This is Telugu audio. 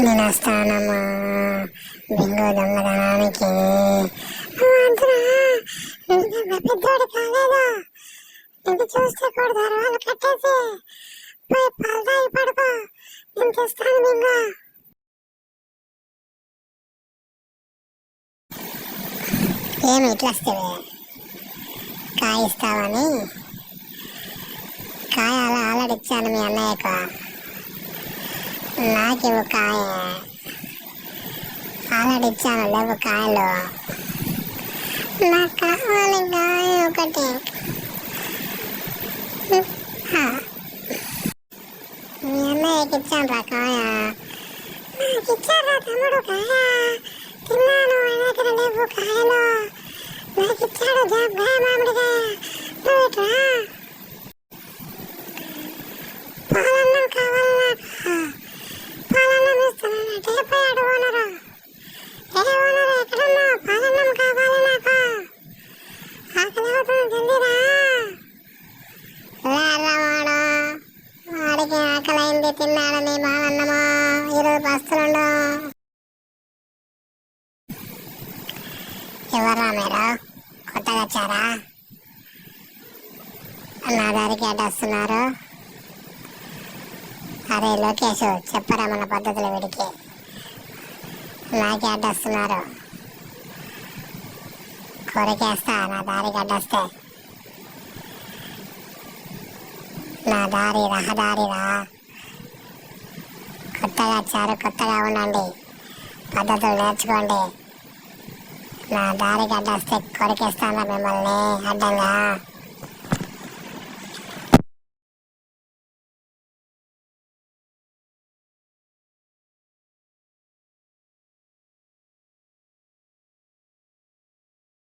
నేను వస్తానమ్మా బింగో దొంగతనానికి. పెద్దోడు కాలేదు, ఇంటి చూస్తే కొడతారు వాళ్ళు, కట్టేసి పోయి పాలు తాగి పడుకో, నేను తెస్తాను బింగో. ఏమి ఇట్లా వస్తావే, కాయ ఇస్తావని? కాయ అలా ఆలడిచ్చాను మీ అన్నయ్యకు, నాకివ్వు కాయ. ఆలడిచ్చాను, లేవు కాయలు. నాకు కావాలి కాయ ఒకటి. మీ అన్నయ్యకి ఇచ్చాను రా కాయ. నాకు ఇచ్చారా తమ్ముడు కాయ? తిన్నాను, దగ్గర లేవు కాయలు. నాకు ఇచ్చాడు జాబ్గా మామిడికాయ. నువ్వు ఇట్లా పాలన్నం కావాలి నాకు. పాలన్నం ఇస్తానంటే పోయాడు ఓనరు. ఏ ఓనరు ఎక్కడున్నావు? పాలన్నం కావాలి నాకు. ఆకలి అవుతుంది, జల్దీరా. వాడు వాడికి ఆకలైంది, తిన్నాడని పాలన్నము. ఈరోజు బస్తులుండు. ఎవర్రా మీరు? కొత్తగా వచ్చారా? నా దారికి అడ్డొస్తున్నారు. అరే లోకేష్, చెప్పరా మన పద్ధతులు వీడికి. నాకే అడ్డొస్తున్నారు. కొరికేస్తా నా దారికి అడ్డొస్తే. నా దారి రహదారిరా. కొత్తగా వచ్చారు, కొత్తగా ఉండండి, పద్ధతులు నేర్చుకోండి. నా దారికి అడ్డొస్తే కొరికేస్తానా మిమ్మల్ని అడ్డంగా.